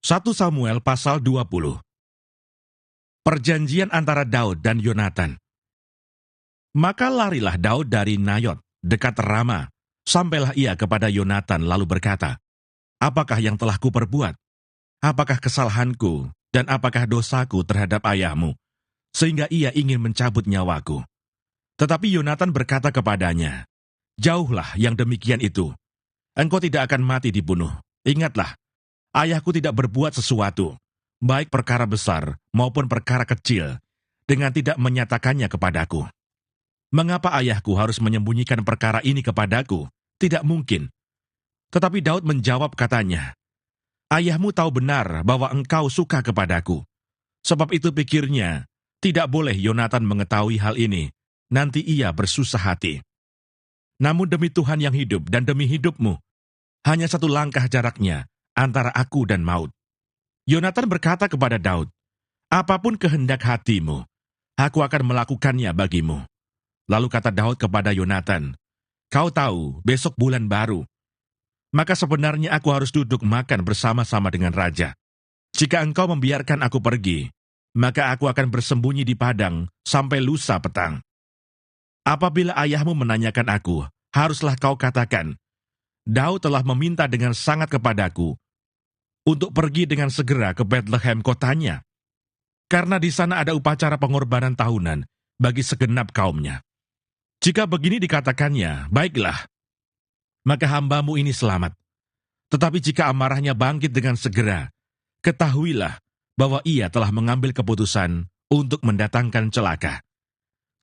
1 Samuel pasal 20. Perjanjian antara Daud dan Yonatan. Maka larilah Daud dari Nayot, dekat Rama, sampailah ia kepada Yonatan lalu berkata, "Apakah yang telah kuperbuat? Apakah kesalahanku dan apakah dosaku terhadap ayahmu, sehingga ia ingin mencabut nyawaku?" Tetapi Yonatan berkata kepadanya, "Jauhlah yang demikian itu. Engkau tidak akan mati dibunuh. Ingatlah, ayahku tidak berbuat sesuatu, baik perkara besar maupun perkara kecil, dengan tidak menyatakannya kepadaku. Mengapa ayahku harus menyembunyikan perkara ini kepadaku? Tidak mungkin." Tetapi Daud menjawab katanya, "Ayahmu tahu benar bahwa engkau suka kepadaku. Sebab itu pikirnya, tidak boleh Yonatan mengetahui hal ini, nanti ia bersusah hati. Namun demi Tuhan yang hidup dan demi hidupmu, hanya 1 langkah jaraknya antara aku dan maut." Yonatan berkata kepada Daud, "Apapun kehendak hatimu, aku akan melakukannya bagimu." Lalu kata Daud kepada Yonatan, "Kau tahu, besok bulan baru. Maka sebenarnya aku harus duduk makan bersama-sama dengan raja. Jika engkau membiarkan aku pergi, maka aku akan bersembunyi di padang sampai lusa petang. Apabila ayahmu menanyakan aku, haruslah kau katakan, Daud telah meminta dengan sangat kepadaku untuk pergi dengan segera ke Betlehem kotanya, karena di sana ada upacara pengorbanan tahunan bagi segenap kaumnya. Jika begini dikatakannya, baiklah, maka hambamu ini selamat. Tetapi jika amarahnya bangkit dengan segera, ketahuilah bahwa ia telah mengambil keputusan untuk mendatangkan celaka.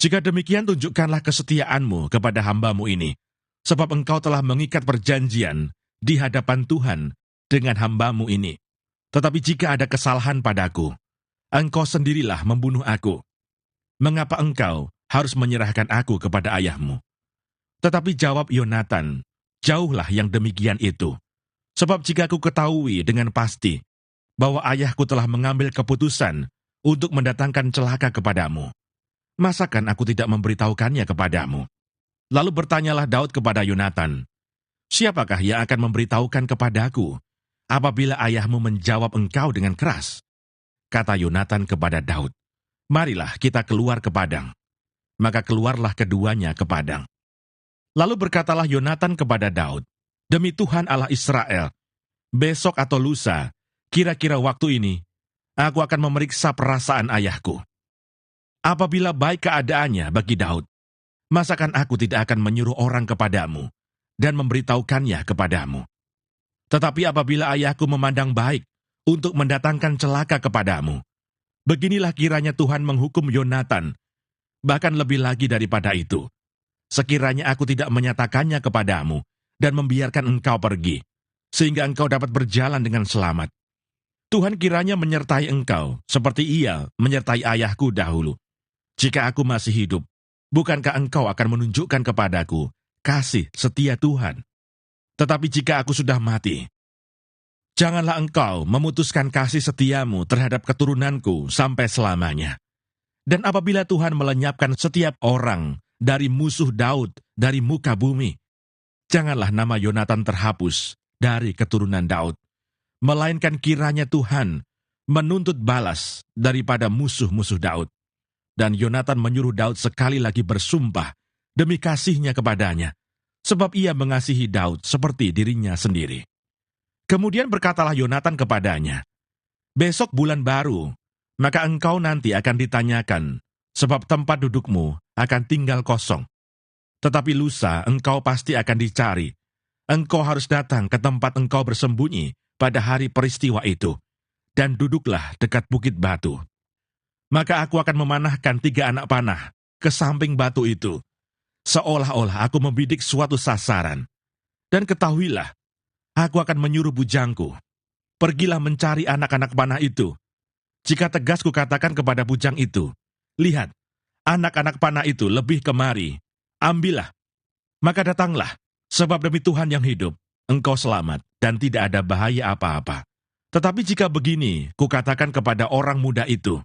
Jika demikian, tunjukkanlah kesetiaanmu kepada hambamu ini, sebab engkau telah mengikat perjanjian di hadapan Tuhan dengan hambamu ini. Tetapi jika ada kesalahan padaku, engkau sendirilah membunuh aku. Mengapa engkau harus menyerahkan aku kepada ayahmu?" Tetapi jawab Yonatan, "Jauhlah yang demikian itu. Sebab jika aku ketahui dengan pasti bahwa ayahku telah mengambil keputusan untuk mendatangkan celaka kepadamu, masakan aku tidak memberitahukannya kepadamu?" Lalu bertanyalah Daud kepada Yonatan, "Siapakah yang akan memberitahukan kepadaku apabila ayahmu menjawab engkau dengan keras?" Kata Yonatan kepada Daud, "Marilah kita keluar ke padang." Maka keluarlah keduanya ke padang. Lalu berkatalah Yonatan kepada Daud, "Demi Tuhan Allah Israel, besok atau lusa, kira-kira waktu ini, aku akan memeriksa perasaan ayahku. Apabila baik keadaannya bagi Daud, masakan aku tidak akan menyuruh orang kepadamu dan memberitahukannya kepadamu? Tetapi apabila ayahku memandang baik untuk mendatangkan celaka kepadamu, beginilah kiranya Tuhan menghukum Yonatan, bahkan lebih lagi daripada itu. Sekiranya aku tidak menyatakannya kepadamu dan membiarkan engkau pergi, sehingga engkau dapat berjalan dengan selamat. Tuhan kiranya menyertai engkau, seperti ia menyertai ayahku dahulu. Jika aku masih hidup, bukankah engkau akan menunjukkan kepadaku kasih setia Tuhan? Tetapi jika aku sudah mati, janganlah engkau memutuskan kasih setiamu terhadap keturunanku sampai selamanya. Dan apabila Tuhan melenyapkan setiap orang dari musuh Daud dari muka bumi, janganlah nama Yonatan terhapus dari keturunan Daud, melainkan kiranya Tuhan menuntut balas daripada musuh-musuh Daud." Dan Yonatan menyuruh Daud sekali lagi bersumpah demi kasihnya kepadanya, sebab ia mengasihi Daud seperti dirinya sendiri. Kemudian berkatalah Yonatan kepadanya, "Besok bulan baru, maka engkau nanti akan ditanyakan, sebab tempat dudukmu akan tinggal kosong. Tetapi lusa engkau pasti akan dicari. Engkau harus datang ke tempat engkau bersembunyi pada hari peristiwa itu, dan duduklah dekat bukit batu. Maka aku akan memanahkan 3 anak panah ke samping batu itu, seolah-olah aku membidik suatu sasaran. Dan ketahuilah, aku akan menyuruh bujangku, pergilah mencari anak-anak panah itu. Jika tegas kukatakan kepada bujang itu, 'Lihat, anak-anak panah itu lebih kemari, ambillah,' maka datanglah, sebab demi Tuhan yang hidup, engkau selamat dan tidak ada bahaya apa-apa. Tetapi jika begini, kukatakan kepada orang muda itu,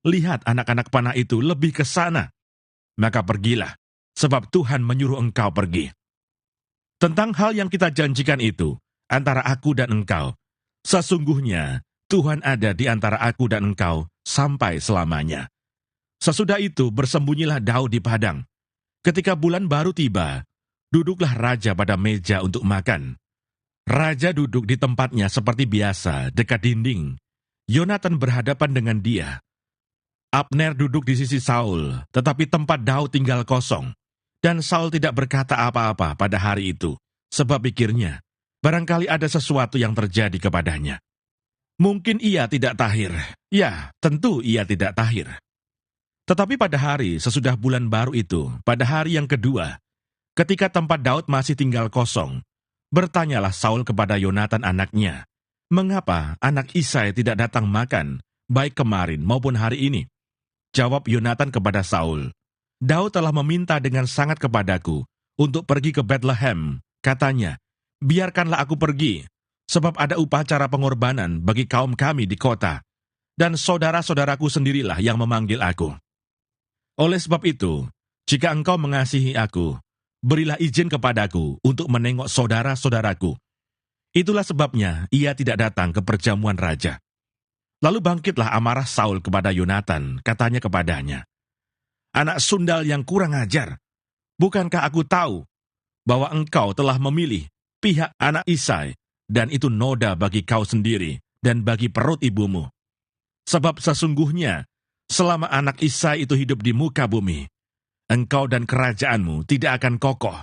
'Lihat, anak-anak panah itu lebih ke sana,' maka pergilah, sebab Tuhan menyuruh engkau pergi. Tentang hal yang kita janjikan itu, antara aku dan engkau, sesungguhnya Tuhan ada di antara aku dan engkau sampai selamanya. Sesudah itu bersembunyilah Daud di padang. Ketika bulan baru tiba, duduklah raja pada meja untuk makan. Raja duduk di tempatnya seperti biasa, dekat dinding. Yonatan berhadapan dengan dia. Abner duduk di sisi Saul, tetapi tempat Daud tinggal kosong. Dan Saul tidak berkata apa-apa pada hari itu, sebab pikirnya, barangkali ada sesuatu yang terjadi kepadanya. Mungkin ia tidak tahir. Ya, tentu ia tidak tahir. Tetapi pada hari sesudah bulan baru itu, pada hari yang kedua, ketika tempat Daud masih tinggal kosong, bertanyalah Saul kepada Yonatan anaknya, "Mengapa anak Isai tidak datang makan, baik kemarin maupun hari ini?" Jawab Yonatan kepada Saul, "Daud telah meminta dengan sangat kepadaku untuk pergi ke Bethlehem. Katanya, biarkanlah aku pergi, sebab ada upacara pengorbanan bagi kaum kami di kota, dan saudara-saudaraku sendirilah yang memanggil aku. Oleh sebab itu, jika engkau mengasihi aku, berilah izin kepadaku untuk menengok saudara-saudaraku." Itulah sebabnya ia tidak datang ke perjamuan raja. Lalu bangkitlah amarah Saul kepada Yonatan, katanya kepadanya, "Anak sundal yang kurang ajar, bukankah aku tahu bahwa engkau telah memilih pihak anak Isai, dan itu noda bagi kau sendiri dan bagi perut ibumu? Sebab sesungguhnya, selama anak Isai itu hidup di muka bumi, engkau dan kerajaanmu tidak akan kokoh.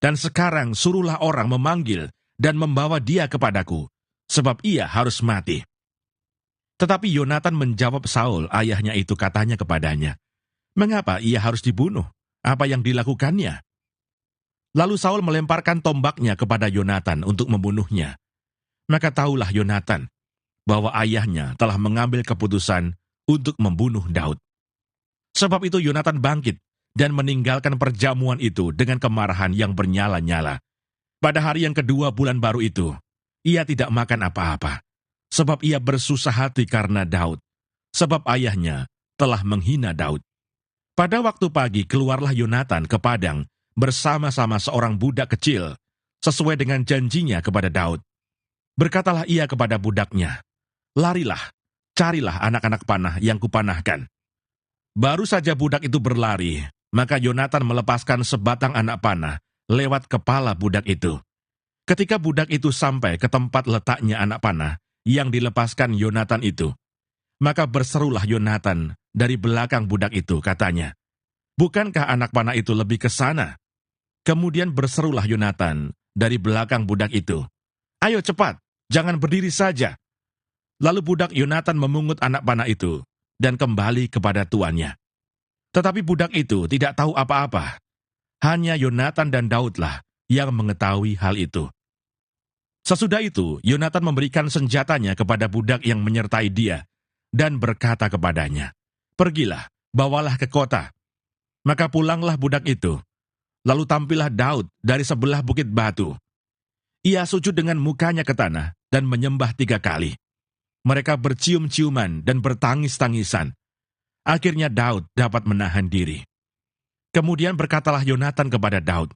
Dan sekarang suruhlah orang memanggil dan membawa dia kepadaku, sebab ia harus mati." Tetapi Yonatan menjawab Saul, ayahnya itu, katanya kepadanya, "Mengapa ia harus dibunuh? Apa yang dilakukannya?" Lalu Saul melemparkan tombaknya kepada Yonatan untuk membunuhnya. Maka tahulah Yonatan bahwa ayahnya telah mengambil keputusan untuk membunuh Daud. Sebab itu Yonatan bangkit dan meninggalkan perjamuan itu dengan kemarahan yang bernyala-nyala. Pada hari yang kedua bulan baru itu, ia tidak makan apa-apa, sebab ia bersusah hati karena Daud, sebab ayahnya telah menghina Daud. Pada waktu pagi keluarlah Yonatan ke padang bersama-sama seorang budak kecil, sesuai dengan janjinya kepada Daud. Berkatalah ia kepada budaknya, "Larilah, carilah anak-anak panah yang kupanahkan." Baru saja budak itu berlari, maka Yonatan melepaskan sebatang anak panah lewat kepala budak itu. Ketika budak itu sampai ke tempat letaknya anak panah yang dilepaskan Yonatan itu, maka berserulah Yonatan dari belakang budak itu, katanya, "Bukankah anak panah itu lebih ke sana?" Kemudian berserulah Yonatan dari belakang budak itu, "Ayo cepat, jangan berdiri saja." Lalu budak Yonatan memungut anak panah itu dan kembali kepada tuannya. Tetapi budak itu tidak tahu apa-apa. Hanya Yonatan dan Daudlah yang mengetahui hal itu. Sesudah itu, Yonatan memberikan senjatanya kepada budak yang menyertai dia, dan berkata kepadanya, "Pergilah, bawalah ke kota." Maka pulanglah budak itu. Lalu tampillah Daud dari sebelah bukit batu. Ia sujud dengan mukanya ke tanah dan menyembah 3 kali. Mereka bercium-ciuman dan bertangis-tangisan. Akhirnya Daud dapat menahan diri. Kemudian berkatalah Yonatan kepada Daud,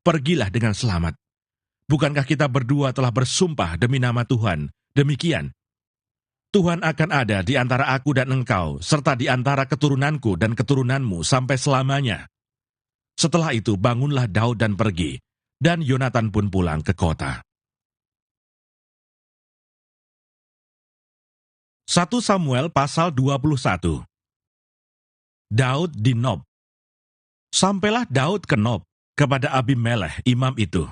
"Pergilah dengan selamat. Bukankah kita berdua telah bersumpah demi nama Tuhan, demikian? Tuhan akan ada di antara aku dan engkau, serta di antara keturunanku dan keturunanmu sampai selamanya." Setelah itu bangunlah Daud dan pergi, dan Yonatan pun pulang ke kota. 1 Samuel pasal 21. Daud di Nob. Sampailah Daud ke Nob, kepada Abimelech imam itu.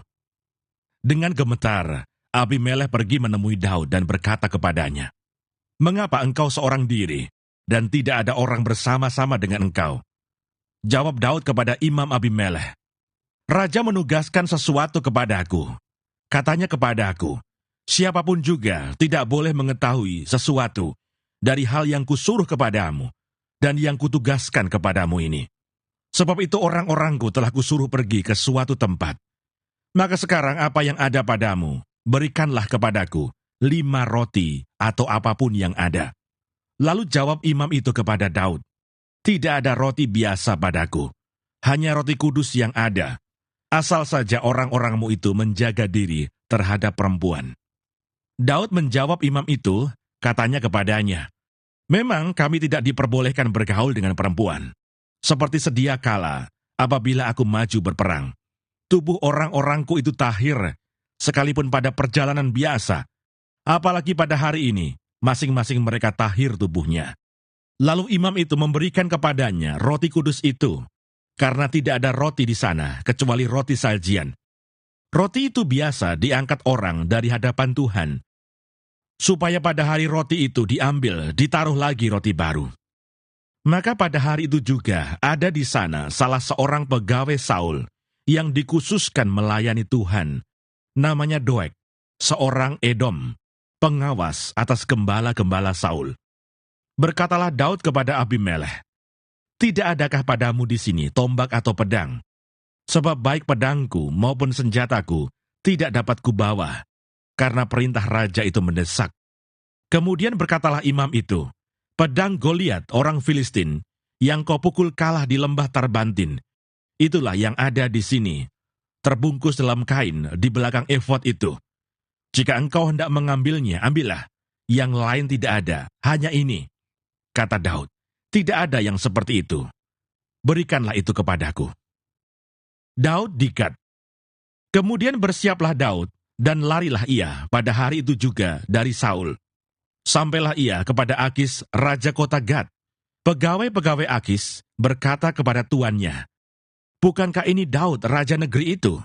Dengan gemetar, Abimelech pergi menemui Daud dan berkata kepadanya, "Mengapa engkau seorang diri, dan tidak ada orang bersama-sama dengan engkau?" Jawab Daud kepada Imam Abimelech, "Raja menugaskan sesuatu kepadaku. Katanya kepadaku, siapapun juga tidak boleh mengetahui sesuatu dari hal yang kusuruh kepadamu dan yang kutugaskan kepadamu ini. Sebab itu orang-orangku telah kusuruh pergi ke suatu tempat. Maka sekarang apa yang ada padamu, berikanlah kepadaku 5 roti atau apapun yang ada." Lalu jawab imam itu kepada Daud, "Tidak ada roti biasa padaku, hanya roti kudus yang ada, asal saja orang-orangmu itu menjaga diri terhadap perempuan." Daud menjawab imam itu, katanya kepadanya, "Memang kami tidak diperbolehkan bergaul dengan perempuan. Seperti sedia kala, apabila aku maju berperang. Tubuh orang-orangku itu tahir, sekalipun pada perjalanan biasa. Apalagi pada hari ini, masing-masing mereka tahir tubuhnya." Lalu imam itu memberikan kepadanya roti kudus itu, karena tidak ada roti di sana, kecuali roti sajian. Roti itu biasa diangkat orang dari hadapan Tuhan, supaya pada hari roti itu diambil, ditaruh lagi roti baru. Maka pada hari itu juga ada di sana salah seorang pegawai Saul yang dikhususkan melayani Tuhan, namanya Doeg, seorang Edom, pengawas atas gembala-gembala Saul. Berkatalah Daud kepada Abimelekh, "Tidak adakah padamu di sini tombak atau pedang? Sebab baik pedangku maupun senjataku tidak dapat kubawa, karena perintah raja itu mendesak." Kemudian berkatalah imam itu, "Pedang Goliat orang Filistin, yang kau pukul kalah di lembah Tarbantin, itulah yang ada di sini, terbungkus dalam kain di belakang efod itu. Jika engkau hendak mengambilnya, ambillah. Yang lain tidak ada, hanya ini." Kata Daud, "Tidak ada yang seperti itu. Berikanlah itu kepadaku." Daud di Gad. Kemudian bersiaplah Daud, dan larilah ia pada hari itu juga dari Saul. Sampailah ia kepada Akis, raja kota Gad. Pegawai-pegawai Akis berkata kepada tuannya, "Bukankah ini Daud, raja negeri itu?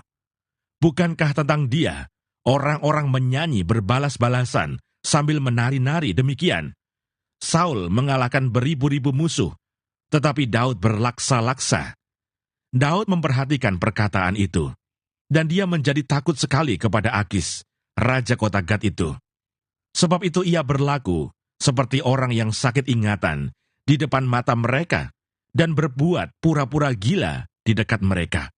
Bukankah tentang dia orang-orang menyanyi berbalas-balasan sambil menari-nari demikian? Saul mengalahkan beribu-ribu musuh, tetapi Daud berlaksa-laksa." Daud memperhatikan perkataan itu, dan dia menjadi takut sekali kepada Akis, raja kota Gad itu. Sebab itu ia berlaku seperti orang yang sakit ingatan di depan mata mereka, dan berbuat pura-pura gila di dekat mereka.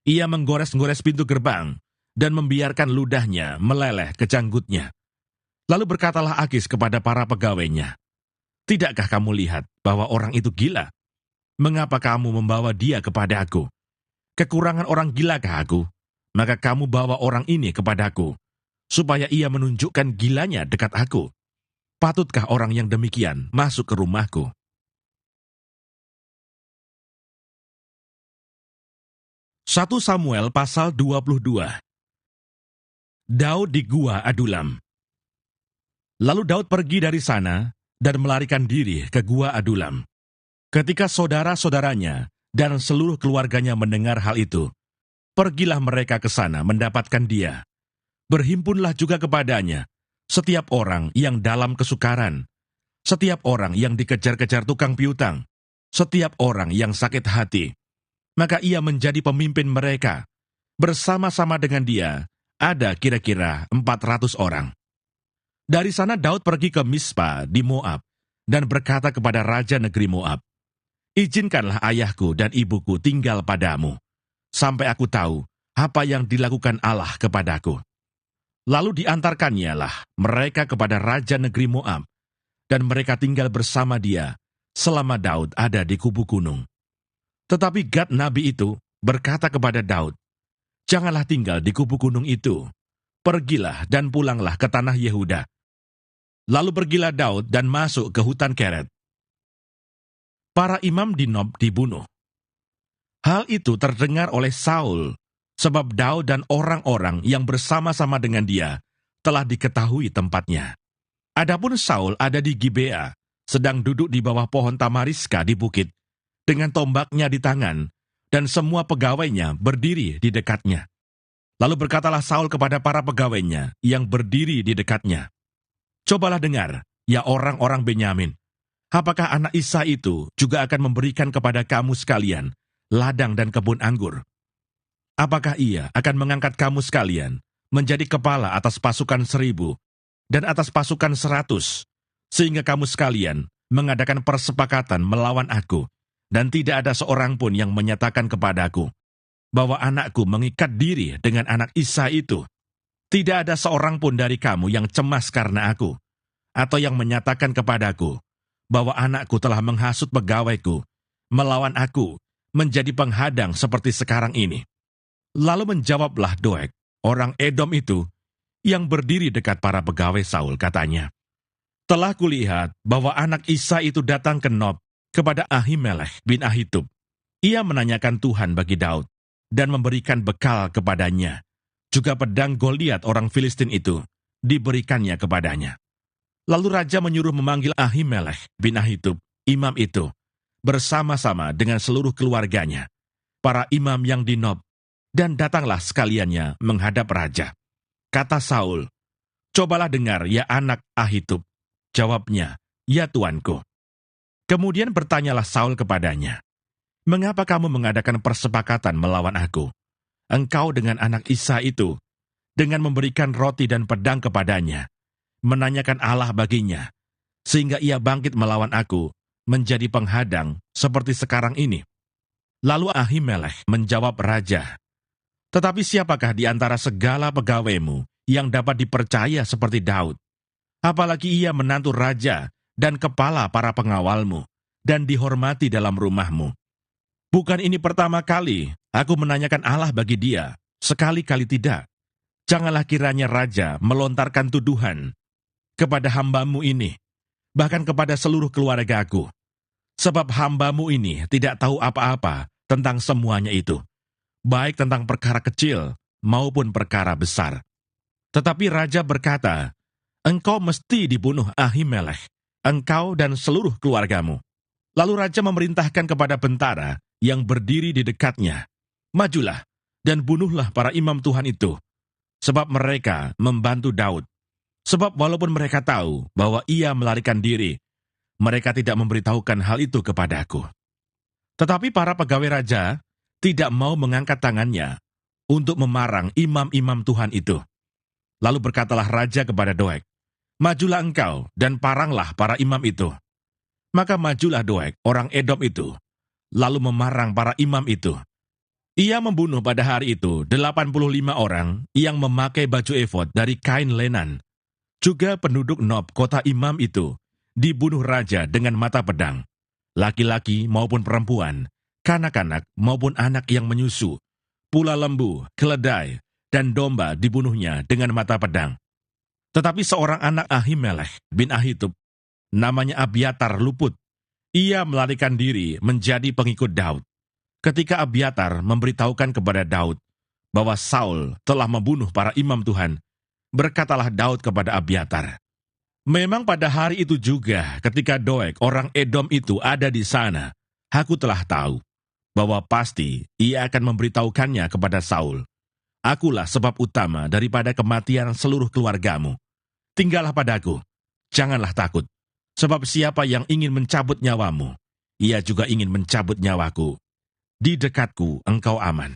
Ia menggores-gores pintu gerbang, dan membiarkan ludahnya meleleh ke janggutnya. Lalu berkatalah Akis kepada para pegawainya, "Tidakkah kamu lihat bahwa orang itu gila? Mengapa kamu membawa dia kepada aku? Kekurangan orang gilakah aku? Maka kamu bawa orang ini kepadaku, supaya ia menunjukkan gilanya dekat aku. Patutkah orang yang demikian masuk ke rumahku?" 1 Samuel pasal 22. Daud di Gua Adulam. Lalu Daud pergi dari sana dan melarikan diri ke Gua Adulam. Ketika saudara-saudaranya dan seluruh keluarganya mendengar hal itu, pergilah mereka ke sana mendapatkan dia. Berhimpunlah juga kepadanya setiap orang yang dalam kesukaran, setiap orang yang dikejar-kejar tukang piutang, setiap orang yang sakit hati. Maka ia menjadi pemimpin mereka. Bersama-sama dengan dia ada kira-kira 400 orang. Dari sana Daud pergi ke Mispa di Moab dan berkata kepada raja negeri Moab, "Izinkanlah ayahku dan ibuku tinggal padamu, sampai aku tahu apa yang dilakukan Allah kepadaku." Lalu diantarkannyalah mereka kepada raja negeri Moab, dan mereka tinggal bersama dia selama Daud ada di kubu gunung. Tetapi Gad nabi itu berkata kepada Daud, "Janganlah tinggal di kubu gunung itu. Pergilah dan pulanglah ke tanah Yehuda." Lalu pergilah Daud dan masuk ke hutan Keret. Para imam di Nob dibunuh. Hal itu terdengar oleh Saul, sebab Daud dan orang-orang yang bersama-sama dengan dia telah diketahui tempatnya. Adapun Saul ada di Gibea, sedang duduk di bawah pohon tamariska di bukit, dengan tombaknya di tangan, dan semua pegawainya berdiri di dekatnya. Lalu berkatalah Saul kepada para pegawainya yang berdiri di dekatnya, "Cobalah dengar, ya orang-orang Benyamin, apakah anak Isa itu juga akan memberikan kepada kamu sekalian ladang dan kebun anggur? Apakah ia akan mengangkat kamu sekalian menjadi kepala atas pasukan 1.000 dan atas pasukan 100, sehingga kamu sekalian mengadakan persepakatan melawan aku, dan tidak ada seorang pun yang menyatakan kepadaku bahwa anakku mengikat diri dengan anak Isa itu? Tidak ada seorang pun dari kamu yang cemas karena aku, atau yang menyatakan kepadaku bahwa anakku telah menghasut pegawaiku melawan aku menjadi penghadang seperti sekarang ini." Lalu menjawablah Doeg, orang Edom itu, yang berdiri dekat para pegawai Saul, katanya, Telah kulihat bahwa anak Isa itu datang ke Nob kepada Ahimelech bin Ahitub. Ia menanyakan Tuhan bagi Daud dan memberikan bekal kepadanya. Juga pedang Goliat orang Filistin itu diberikannya kepadanya. Lalu raja menyuruh memanggil Ahimelech bin Ahitub, imam itu, bersama-sama dengan seluruh keluarganya, para imam yang di Nob, dan datanglah sekaliannya menghadap raja. Kata Saul, "Cobalah dengar, ya anak Ahitub." Jawabnya, "Ya tuanku." Kemudian bertanyalah Saul kepadanya, "Mengapa kamu mengadakan persepakatan melawan aku? Engkau dengan anak Isa itu, dengan memberikan roti dan pedang kepadanya, menanyakan Allah baginya, sehingga ia bangkit melawan aku, menjadi penghadang seperti sekarang ini." Lalu Ahimelech menjawab raja, "Tetapi siapakah di antara segala pegawaimu yang dapat dipercaya seperti Daud? Apalagi ia menantu raja dan kepala para pengawalmu, dan dihormati dalam rumahmu. Bukan ini pertama kali aku menanyakan Allah bagi dia, sekali-kali tidak. Janganlah kiranya raja melontarkan tuduhan kepada hambamu ini, bahkan kepada seluruh keluargaku. Sebab hambamu ini tidak tahu apa-apa tentang semuanya itu, baik tentang perkara kecil maupun perkara besar." Tetapi raja berkata, "Engkau mesti dibunuh Ahimelech, engkau dan seluruh keluargamu." Lalu raja memerintahkan kepada bentara yang berdiri di dekatnya, "Majulah dan bunuhlah para imam Tuhan itu, sebab mereka membantu Daud. Sebab walaupun mereka tahu bahwa ia melarikan diri, mereka tidak memberitahukan hal itu kepadaku." Tetapi para pegawai raja tidak mau mengangkat tangannya untuk memarang imam-imam Tuhan itu. Lalu berkatalah raja kepada Doeg, "Majulah engkau dan paranglah para imam itu." Maka majulah Doeg, orang Edom itu, lalu memarang para imam itu. Ia membunuh pada hari itu 85 orang yang memakai baju efod dari kain lenan. Juga penduduk Nob, kota imam itu, dibunuh raja dengan mata pedang. Laki-laki maupun perempuan, kanak-kanak maupun anak yang menyusu, pula lembu, keledai, dan domba dibunuhnya dengan mata pedang. Tetapi seorang anak Ahimelech bin Ahitub, namanya Abiatar, luput. Ia melarikan diri menjadi pengikut Daud. Ketika Abiatar memberitahukan kepada Daud bahwa Saul telah membunuh para imam Tuhan, berkatalah Daud kepada Abiatar, "Memang pada hari itu juga ketika Doeg orang Edom itu ada di sana, aku telah tahu bahwa pasti ia akan memberitahukannya kepada Saul. Akulah sebab utama daripada kematian seluruh keluargamu. Tinggallah padaku, janganlah takut, sebab siapa yang ingin mencabut nyawamu, ia juga ingin mencabut nyawaku. Di dekatku engkau aman."